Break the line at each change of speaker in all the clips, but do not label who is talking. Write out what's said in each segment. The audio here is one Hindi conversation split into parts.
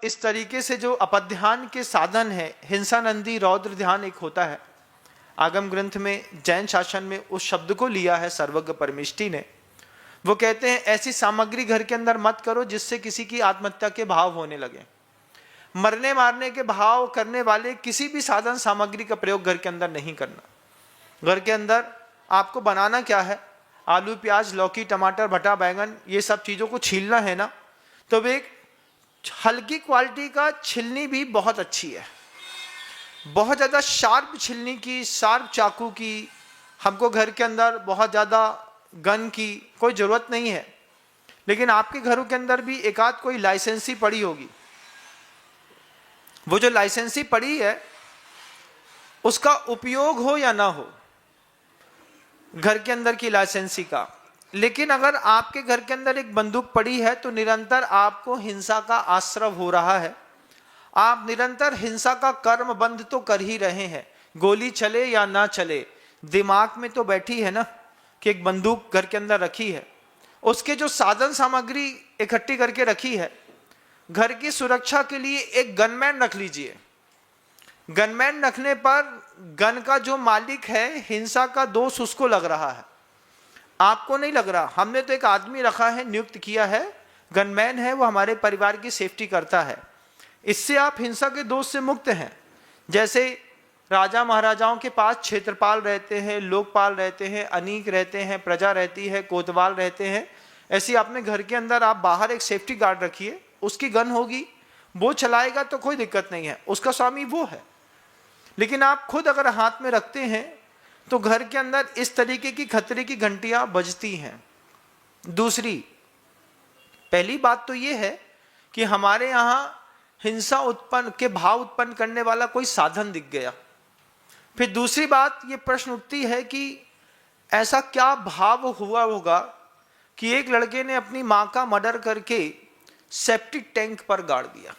इस तरीके से जो अपध्यान के साधन है, हिंसा नंदी रौद्र ध्यान एक होता है। आगम ग्रंथ में जैन शासन में उस शब्द को लिया है सर्वज्ञ परमेष्टि ने। वो कहते हैं ऐसी सामग्री घर के अंदर मत करो जिससे किसी की आत्महत्या के भाव होने लगे। मरने मारने के भाव करने वाले किसी भी साधन सामग्री का प्रयोग घर के अंदर नहीं करना। घर के अंदर आपको बनाना क्या है, आलू प्याज लौकी टमाटर भटा बैंगन ये सब चीज़ों को छीलना है ना, तो वे एक हल्की क्वालिटी का छिलनी भी बहुत अच्छी है। बहुत ज़्यादा शार्प छिलनी की, शार्प चाकू की, हमको घर के अंदर बहुत ज़्यादा गन की कोई ज़रूरत नहीं है। लेकिन आपके घरों के अंदर भी एक आध कोई लाइसेंसी पड़ी होगी। वो जो लाइसेंसी पड़ी है उसका उपयोग हो या ना हो, घर के अंदर की लाइसेंसी का। लेकिन अगर आपके घर के अंदर एक बंदूक पड़ी है तो निरंतर आपको हिंसा का आश्रय हो रहा है। आप निरंतर हिंसा का कर्म बंद तो कर ही रहे हैं। गोली चले या ना चले, दिमाग में तो बैठी है ना कि एक बंदूक घर के अंदर रखी है, उसके जो साधन सामग्री इकट्ठी करके रखी है। घर की सुरक्षा के लिए एक गनमैन रख लीजिए। गनमैन रखने पर गन का जो मालिक है, हिंसा का दोष उसको लग रहा है, आपको नहीं लग रहा। हमने तो एक आदमी रखा है, नियुक्त किया है, गनमैन है, वो हमारे परिवार की सेफ्टी करता है। इससे आप हिंसा के दोष से मुक्त हैं। जैसे राजा महाराजाओं के पास क्षेत्रपाल रहते हैं, लोकपाल रहते हैं, अनीक रहते हैं, प्रजा रहती है, कोतवाल रहते हैं। ऐसे अपने घर के अंदर आप बाहर एक सेफ्टी गार्ड रखिए, उसकी गन होगी, वो चलाएगा तो कोई दिक्कत नहीं है, उसका स्वामी वो है। लेकिन आप खुद अगर हाथ में रखते हैं तो घर के अंदर इस तरीके की खतरे की घंटियां बजती हैं। दूसरी, पहली बात तो ये है कि हमारे यहाँ हिंसा उत्पन्न के भाव उत्पन्न करने वाला कोई साधन दिख गया। फिर दूसरी बात ये प्रश्न उठती है कि ऐसा क्या भाव हुआ होगा कि एक लड़के ने अपनी मां का मर्डर करके सेप्टिक टैंक पर गाड़ दिया।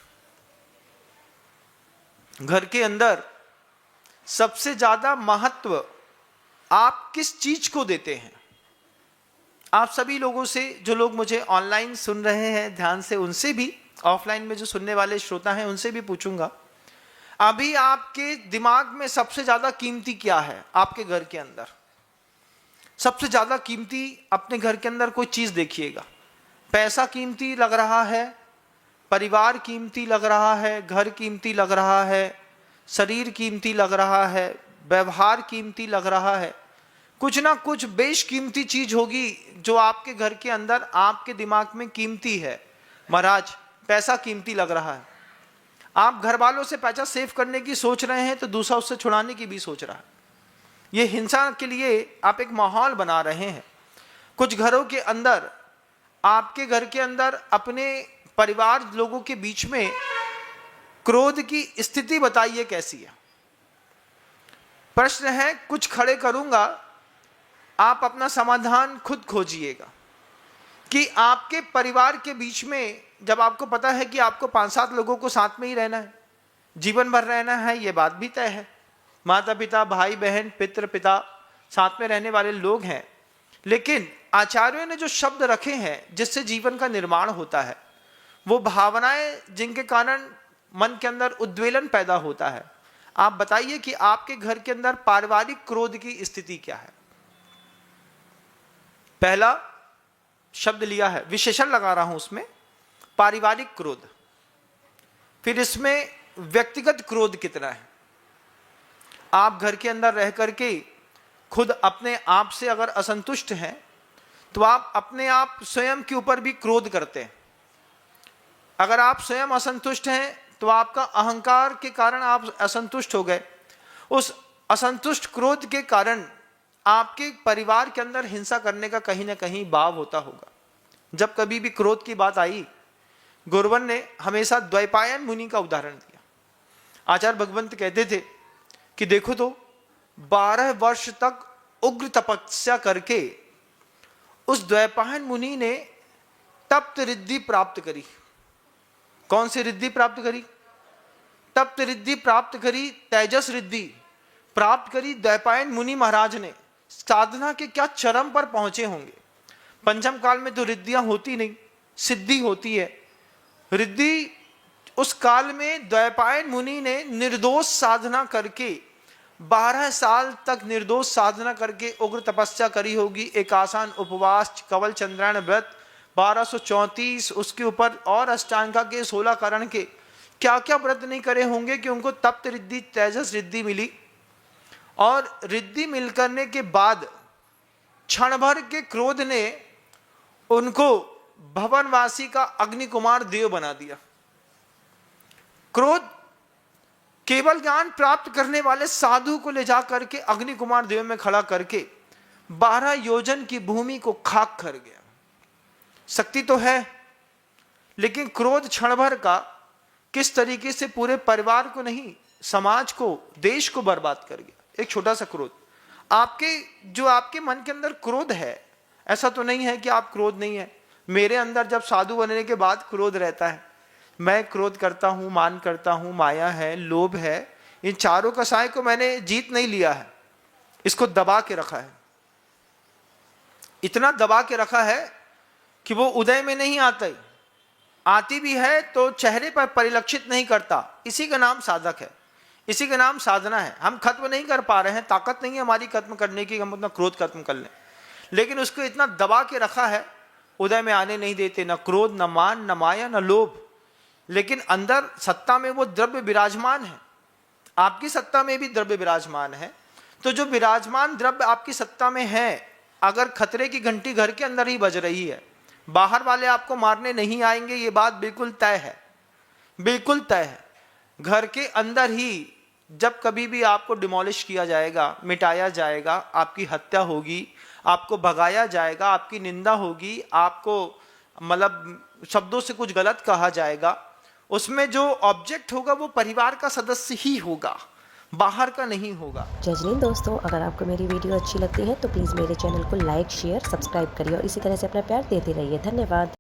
घर के अंदर सबसे ज्यादा महत्व आप किस चीज को देते हैं? आप सभी लोगों से, जो लोग मुझे ऑनलाइन सुन रहे हैं ध्यान से, उनसे भी, ऑफलाइन में जो सुनने वाले श्रोता हैं उनसे भी पूछूंगा, अभी आपके दिमाग में सबसे ज्यादा कीमती क्या है? आपके घर के अंदर सबसे ज्यादा कीमती अपने घर के अंदर कोई चीज देखिएगा। पैसा कीमती लग रहा है, परिवार कीमती लग रहा है, घर कीमती लग रहा है, शरीर कीमती लग रहा है, व्यवहार कीमती लग रहा है। कुछ ना कुछ बेशकीमती चीज होगी जो आपके घर के अंदर आपके दिमाग में कीमती है। महाराज पैसा कीमती लग रहा है, आप घर वालों से पैसा सेव करने की सोच रहे हैं तो दूसरा उससे छुड़ाने की भी सोच रहा है। ये हिंसा के लिए आप एक माहौल बना रहे हैं। कुछ घरों के अंदर, आपके घर के अंदर अपने परिवार लोगों के बीच में क्रोध की स्थिति बताइए कैसी है? प्रश्न है, कुछ खड़े करूंगा, आप अपना समाधान खुद खोजिएगा कि आपके परिवार के बीच में, जब आपको पता है कि आपको 5-7 लोगों को साथ में ही रहना है, जीवन भर रहना है, ये बात भी तय है, माता पिता भाई बहन पितृ पिता साथ में रहने वाले लोग हैं। लेकिन आचार्यों ने जो शब्द रखे हैं जिससे जीवन का निर्माण होता है, वो भावनाएं जिनके कारण मन के अंदर उद्वेलन पैदा होता है। आप बताइए कि आपके घर के अंदर पारिवारिक क्रोध की स्थिति क्या है? पहला शब्द लिया है, विशेषण लगा रहा हूं उसमें, पारिवारिक क्रोध। फिर इसमें व्यक्तिगत क्रोध कितना है? आप घर के अंदर रह करके खुद अपने आप से अगर असंतुष्ट हैं तो आप अपने आप स्वयं के ऊपर भी क्रोध करते हैं। अगर आप स्वयं असंतुष्ट हैं तो आपका अहंकार के कारण आप असंतुष्ट हो गए। उस असंतुष्ट क्रोध के कारण आपके परिवार के अंदर हिंसा करने का कहीं ना कहीं भाव होता होगा। जब कभी भी क्रोध की बात आई, गुरुवन ने हमेशा द्वैपायन मुनि का उदाहरण दिया। आचार्य भगवंत कहते थे कि देखो तो 12 वर्ष तक उग्र तपस्या करके उस द्वैपायन मुनि ने तप्त रिद्धि प्राप्त करी। कौन सी रिद्धि प्राप्त करी? तप्त रिद्धि प्राप्त करी, तेजस रिद्धि प्राप्त करी द्वैपायन मुनि महाराज ने। साधना के क्या चरम पर पहुंचे होंगे। पंचम काल में तो रिद्धियां होती नहीं, सिद्धि होती है। रिद्धि उस काल में द्वैपायन मुनि ने निर्दोष साधना करके 12 साल तक निर्दोष साधना करके उग्र तपस्या करी होगी। एक आसान उपवास, कवल चंद्रायण व्रत, 1234 उसके ऊपर और अष्टांगा के 16 करण के क्या क्या व्रत नहीं करे होंगे कि उनको तप्त रिद्धि तेजस रिद्धि मिली। और रिद्धि मिल करने के बाद क्षण भर के क्रोध ने उनको भवनवासी का अग्नि कुमार देव बना दिया। क्रोध केवल ज्ञान प्राप्त करने वाले साधु को ले जा करके अग्नि कुमार देव में खड़ा करके 12 योजन की भूमि को खाक कर गया। शक्ति तो है, लेकिन क्रोध क्षण भर का किस तरीके से पूरे परिवार को नहीं, समाज को, देश को बर्बाद कर गया। एक छोटा सा क्रोध, आपके मन के अंदर क्रोध है, ऐसा तो नहीं है कि आप क्रोध नहीं है। मेरे अंदर जब साधु बनने के बाद क्रोध रहता है, मैं क्रोध करता हूं, मान करता हूं, माया है, लोभ है, इन चारों कसाय को मैंने जीत नहीं लिया है, इसको दबा के रखा है। इतना दबा के रखा है कि वो उदय में नहीं आती भी है तो चेहरे पर परिलक्षित नहीं करता। इसी का नाम साधक है, इसी का नाम साधना है। हम खत्म नहीं कर पा रहे हैं, ताकत नहीं है हमारी खत्म करने की, हम अपना क्रोध खत्म कर लें, लेकिन उसको इतना दबा के रखा है, उदय में आने नहीं देते। न क्रोध, न मान, न माया, न लोभ। लेकिन अंदर सत्ता में वो द्रव्य विराजमान है, आपकी सत्ता में भी द्रव्य विराजमान है। तो जो विराजमान द्रव्य आपकी सत्ता में है, अगर खतरे की घंटी घर के अंदर ही बज रही है, बाहर वाले आपको मारने नहीं आएंगे, ये बात बिल्कुल तय है, बिल्कुल तय है। घर के अंदर ही जब कभी भी आपको डिमोलिश किया जाएगा, मिटाया जाएगा, आपकी हत्या होगी, आपको भगाया जाएगा, आपकी निंदा होगी, आपको मतलब शब्दों से कुछ गलत कहा जाएगा, उसमें जो ऑब्जेक्ट होगा वो परिवार का सदस्य ही होगा, बाहर का नहीं होगा।
जजनीन दोस्तों, अगर आपको मेरी वीडियो अच्छी लगती है तो प्लीज़ मेरे चैनल को लाइक, शेयर, सब्सक्राइब करिए और इसी तरह से अपना प्यार देते रहिए। धन्यवाद।